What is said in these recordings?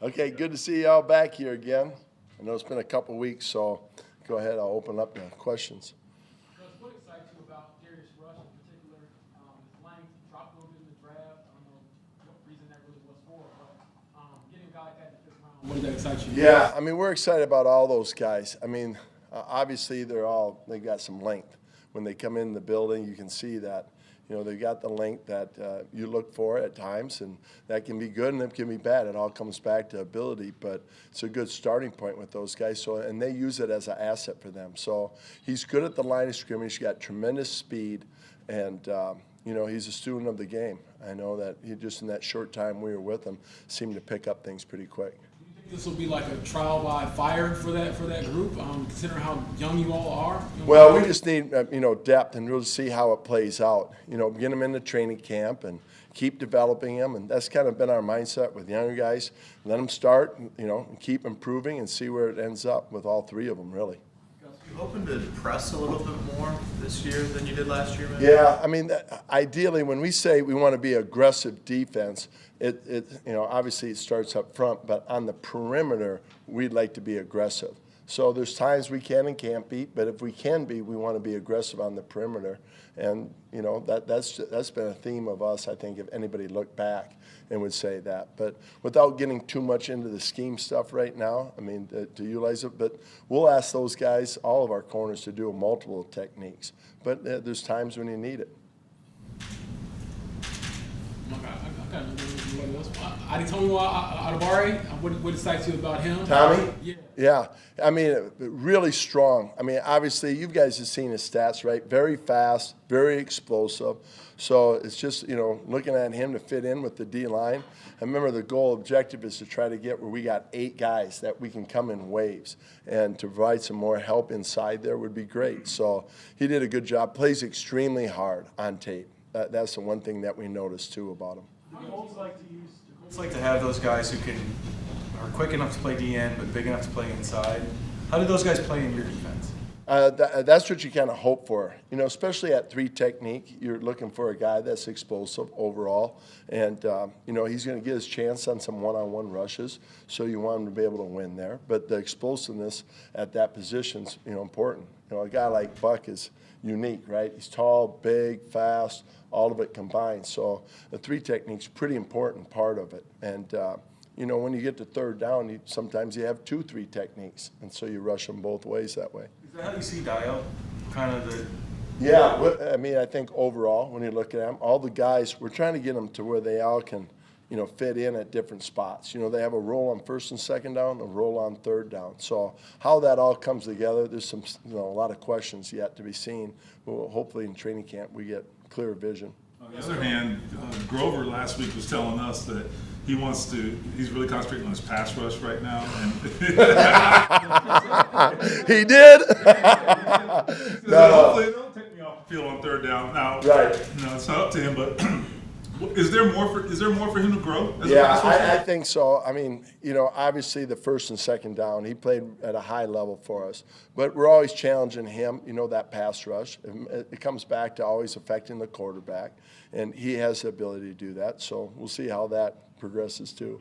Okay, good to see you all back here again. I know it's been a couple weeks, so go ahead. I'll open up the questions. What excites you about Darius Rush in particular? His length dropped a little bit in the draft. I don't know what reason that really was for, but getting a guy like that in the fifth round, what does that excite you? Yeah, I mean, we're excited about all those guys. I mean, obviously they got some length. When they come in the building, you can see that. You know, they've got the length that you look for at times, and that can be good and it can be bad. It all comes back to ability, but it's a good starting point with those guys. So, and they use it as an asset for them. So he's good at the line of scrimmage. He's got tremendous speed, and you know, he's a student of the game. I know that he just in that short time we were with him seemed to pick up things pretty quick. This will be like a trial by fire for that group, considering how young you all are? Well, we just need depth and really see how it plays out. You know, get them into training camp and keep developing them, and that's kind of been our mindset with younger guys. Let them start, and keep improving and see where it ends up with all three of them, really. You hoping to press a little bit more this year than you did last year, maybe? Yeah, I mean, ideally, when we say we want to be aggressive defense, obviously it starts up front, but on the perimeter, we'd like to be aggressive. So there's times we can and can't beat, but if we can be, we want to be aggressive on the perimeter. And, that's been a theme of us, I think, if anybody looked back and would say that. But without getting too much into the scheme stuff right now, I mean, to utilize it, but we'll ask those guys, all of our corners, to do multiple techniques. But there's times when you need it. Tommy Adibare, what excites you about him? Tommy? Yeah. I mean, really strong. I mean, obviously, you guys have seen his stats, right? Very fast, very explosive. So it's just, looking at him to fit in with the D-line. I remember the goal objective is to try to get where we got 8 guys that we can come in waves, and to provide some more help inside there would be great. So he did a good job. Plays extremely hard on tape. That's the one thing that we noticed, too, about him. The Colts like to have those guys who are quick enough to play DN but big enough to play inside. How do those guys play in your defense? That's what you kind of hope for, especially at 3 technique. You're looking for a guy that's explosive overall, and he's going to get his chance on some one-on-one rushes, so you want him to be able to win there. But the explosiveness at that position's important. A guy like Buck is unique, right? He's tall, big, fast, all of it combined. So the 3 technique's pretty important part of it. And when you get to third down, sometimes you have 2-3 techniques, and so you rush them both ways that way. Is that how you see Dio? Kind of the... Yeah, I mean, I think overall, when you look at them, all the guys, we're trying to get them to where they all can, fit in at different spots. They have a role on first and second down, a role on third down. So how that all comes together, there's a lot of questions yet to be seen. Well, hopefully in training camp we get clear vision. On the other hand, Grover last week was telling us that he's really concentrating on his pass rush right now. And he did? No. Hopefully don't take me off the field on third down. Now, right. It's not up to him, but is there more for him to grow? Yeah, I think so. I mean, obviously the first and second down, he played at a high level for us. But we're always challenging him, that pass rush. It comes back to always affecting the quarterback, and he has the ability to do that. So we'll see how that progresses too.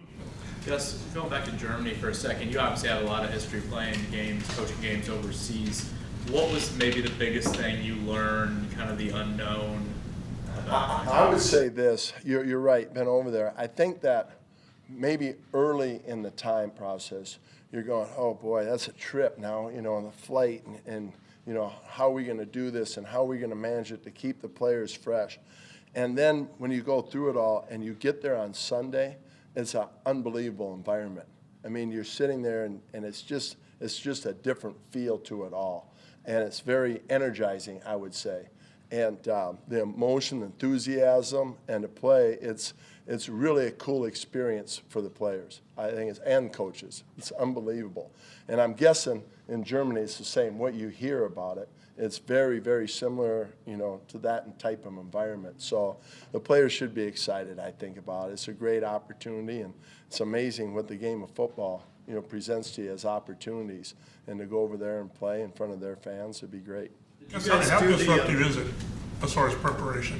Gus, going back to Germany for a second, you obviously have a lot of history playing games, coaching games overseas. What was maybe the biggest thing you learned, kind of the unknown? I would say this. You're right, been over there. I think that maybe early in the time process, you're going, oh boy, that's a trip now, on the flight, and how are we going to do this, and how are we going to manage it to keep the players fresh? And then when you go through it all and you get there on Sunday, it's an unbelievable environment. I mean, you're sitting there and it's just a different feel to it all. And it's very energizing, I would say. And the emotion, enthusiasm, and the play, it's really a cool experience for the players, I think, and coaches. It's unbelievable. And I'm guessing in Germany it's the same. What you hear about it, it's very, very similar, to that type of environment. So the players should be excited, I think, about it. It's a great opportunity, and it's amazing what the game of football, presents to you as opportunities. And to go over there and play in front of their fans would be great. How disruptive is it as far as preparation?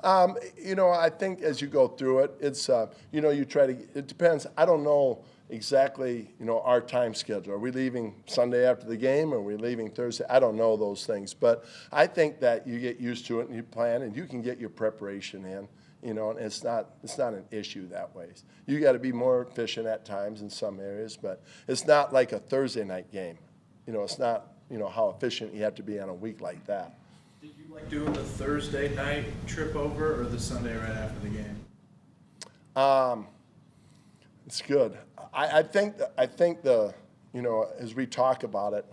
I think as you go through it, it's, you try to, it depends. I don't know exactly, our time schedule. Are we leaving Sunday after the game, or are we leaving Thursday? I don't know those things, but I think that you get used to it and you plan, and you can get your preparation in, and it's not an issue that way. You got to be more efficient at times in some areas, but it's not like a Thursday night game. It's not, how efficient you have to be on a week like that. Did you like doing the Thursday night trip over or the Sunday right after the game? It's good. I think the as we talk about it,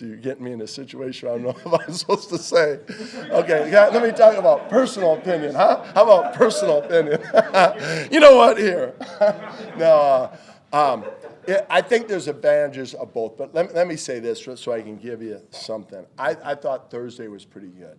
you're getting me in a situation I don't know if I'm supposed to say. Okay, let me talk about personal opinion, huh? How about personal opinion? You know what? Here, no. I think there's advantages of both, but let me say this so I can give you something. I thought Thursday was pretty good.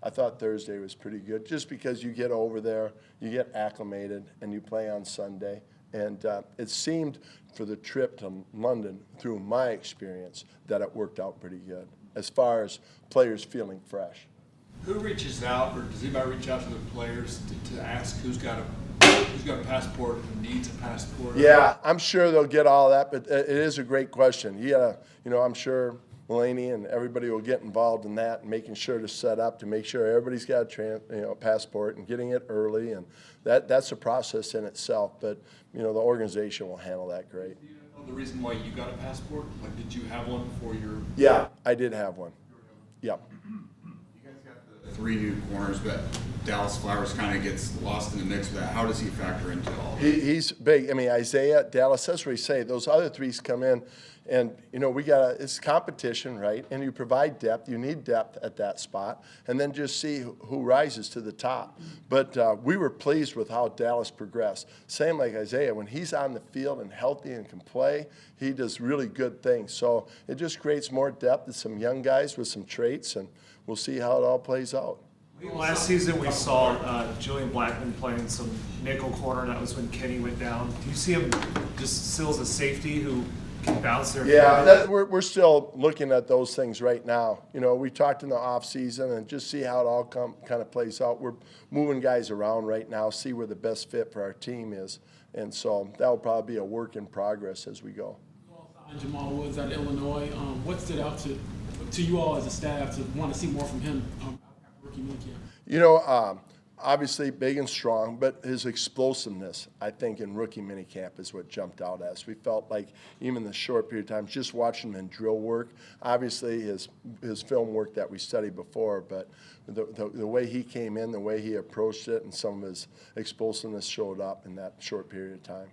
I thought Thursday was pretty good just because you get over there, you get acclimated, and you play on Sunday. And it seemed for the trip to London, through my experience, that it worked out pretty good as far as players feeling fresh. Who reaches out, or does anybody reach out to the players to ask who's got a passport, who needs a passport? Yeah, I'm sure they'll get all that, but it is a great question. I'm sure Mulaney and everybody will get involved in that and making sure to set up to make sure everybody's got a passport and getting it early, and that's a process in itself. But the organization will handle that great. Do you know the reason why you got a passport? Like, did you have one before your? Yeah, I did have one. Yep. You guys got the 3 new corners, but Dallas Flowers kind of gets lost in the mix with that. How does he factor into all that? He's big. I mean, Isaiah, Dallas, that's what we say. Those other threes come in, and, it's competition, right? And you provide depth. You need depth at that spot, and then just see who rises to the top. But we were pleased with how Dallas progressed. Same like Isaiah. When he's on the field and healthy and can play, he does really good things. So it just creates more depth to some young guys with some traits, and we'll see how it all plays out. Last season, we saw Julian Blackman playing some nickel corner. That was when Kenny went down. Do you see him just still as a safety who can bounce there? Yeah, we're still looking at those things right now. We talked in the off season and just see how it all kind of plays out. We're moving guys around right now, see where the best fit for our team is, and so that will probably be a work in progress as we go. Jamal Woods out of Illinois. What stood out to you all as a staff to want to see more from him after rookie minicamp? Obviously big and strong, but his explosiveness, I think, in rookie minicamp is what jumped out at us. We felt like even the short period of time, just watching him in drill work, obviously his film work that we studied before, but the way he came in, the way he approached it, and some of his explosiveness showed up in that short period of time.